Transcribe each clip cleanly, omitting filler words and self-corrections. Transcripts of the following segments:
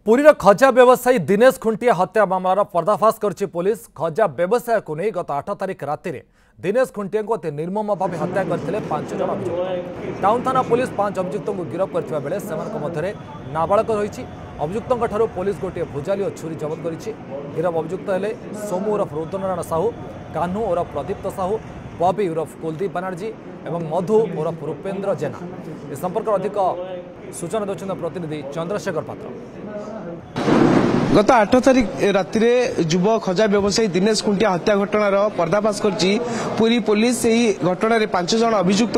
पुरीर खजा व्यवसायी दिनेश खुंटिया हत्या मामलार पर्दाफाश कर पुलिस। खजा व्यवसाय को नहीं गत 8 तारिख राति दिनेश खुंटिया को अति निर्मम भाव हत्या करते 5 जन अभियुक्त। टाउन थाना पुलिस 5 अभियुक्त को गिरफ्त करथिबा बेले सेमानक मध्यरे नाबालक रही। अभियुक्तों ठारू पुलिस गोटे भुजाली और छुरी जबत करिछि। गिरफ अभियुक्त हेले सोमू उर्फ रुद्रनारायण साहू, कान्हू उर्फ प्रदीप्त साहू, बॉबी उर्फ कुलदीप बनर्जी और मधु उर्फ रूपेन्द्र जेना। इस संपर्क अधिक सूचना देउछन प्रतिनिधि चंद्रशेखर पात्र। गत 8 तारिख राति युव खजा व्यवसायी दिनेश खुंटिया हत्या घटनार पर्दाफाश करछि पुरी पुलिस। यही घटना 5 जन अभियुक्त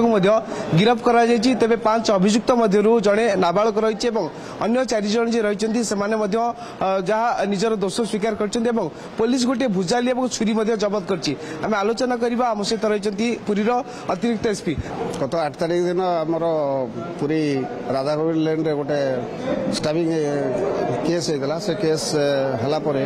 गिरफ्त करा जायछि। तेबे 5 अभियुक्त मध्यरु जणे नाबालक रहिछि एवं अन्य 4 जन जे रहिछन्ति सेमाने मध्य जहा निजर दोष स्वीकार करछन्ति एवं पुलिस गोटे भुजाली एवं छुरी मध्य जब्त करछि। आमे आलोचना करिबा आम सहित रहिछन्ति पुरीर अतिरिक्त एसपी। गत 8 तारिख दिन हमर पुरी राधागोविंद लेन रे गोटे स्टैबिंग केस हेतला। से केस हला परे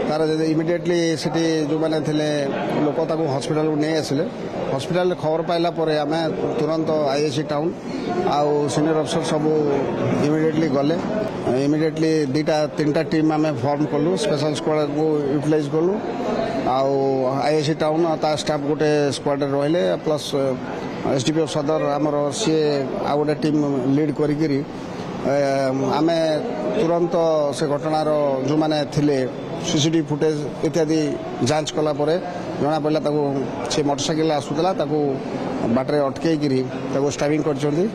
तार इमिडिएटली सिटी जो माने थिले लोक ताको हॉस्पिटल को नहीं आसिले। हॉस्पिटल खबर पाइला परे आमे तुरंत आईएससी टाउन आउ सीनियर अफसर सब इमिडिएटली गले। इमिडिएटली 2-3 टीम आमे फॉर्म कलु, स्पेशल स्क्वाड को यूटिलाइज कलु आउ आईएससी टाउन ता स्टाफ गोटे स्क्वाड रहिले प्लस एसडीपीओ सदर आमर सी आ गोटे टीम लीड करी आमे तुरंत से घटनार जो माने थिले सीसीटीवी फुटेज इत्यादि जांच कला परे जना पड़ला ताको से मोटरसाइकिल आसुतला ताको बाटरे अटके गिरी ताको स्टैबिंग करछोंदी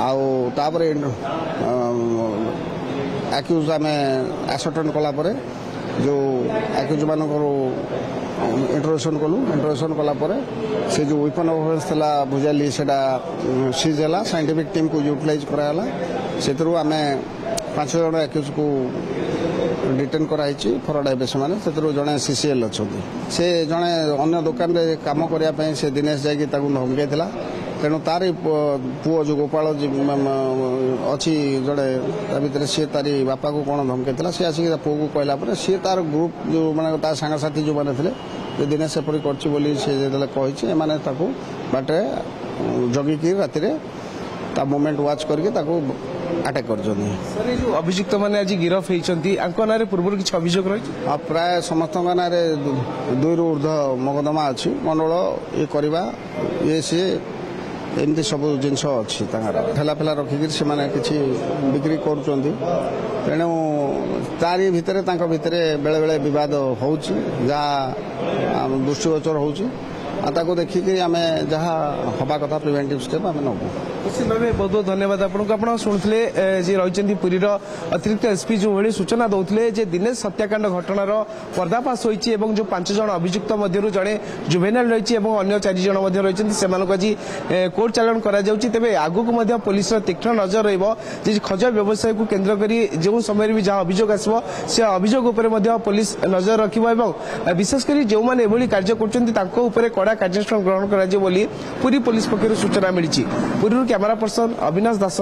आउ तापरे एक्यूज आमे एसर्टन कला परे जो एक्यूज मानकर इंट्रोडक्शन कला परे से जो वेपन ऑफ ऑफेंस थला भुजाली सेटा सीज हला। साइंटिफिक टीम को यूटिलाइज कराला। सेतरु आमे 5 जन एक्यूज को डिटेन कराइछि फरवर्ड हाइवे माने। सेतरु जणे सीसीएल अछथि। से जणे अन्य दुकान रे काम करिया पय से दिनेश जाकी ताकू धमके थिला। तेणु तारी पुओ जो गोपाल अच्छी जड़े भितर सी तारी बापा को कौन धमके सी आसिक पुओ को कहला पर सी तार ग्रुप जो माने ता सांगसाथी जो माने थे दिनेश सेपरी करछि बोली से जेतले कहिछि एमाने ताकू बाटे जगी की राति रे ता मोमेंट वाच करके ताकू अटैक कर जनी। सर ये जो अभियुक्त माने आज गिरफ हेचंती अंको नारे पूर्व किछ अभियोग रही प्राय समस्त नारे 2 रु ऊर्ध्व मोकदमा अछि। मंडल ये करबा ये से एमती सब जिन अच्छी ठेला फेला रखिक से किसी बिक्री करुँच। तेणु तारी भितर बेले बेले विवाद हो दृष्टिगोचर हो देखिक आम जहाँ हवा कथा प्रिवेंटिव स्टेप आम नबू। निश्चित भाव बहुत बहुत धन्यवाद आपको। शुणुले जी रही पुरीर अतिरिक्त एसपी जो भाई सूचना दौले दिनेश हत्याकांड घटनार पर्दाफाश होती है जो 5 जन अभियुक्त मध्य जड़े जुवेनाइल रही अन्य 4 जन रही से आज कोर्ट चालाण करे। आगक पुलिस तीक्ष्ण नजर रही खजा व्यवसाय को केन्द्र कर जो समय भी जहाँ अभियोग आसो से अभियोग पुलिस नजर रखा विशेषकर जो मैंने कार्य कर कड़ा कार्यानुष्ठान ग्रहण कर पुरी पुलिस पक्षर सूचना मिली। पुरी कैमरा पर्सन अविनाश दास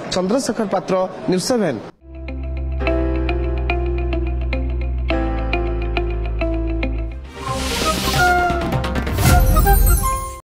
चंद्रशेखर पात्र, न्यूज 7।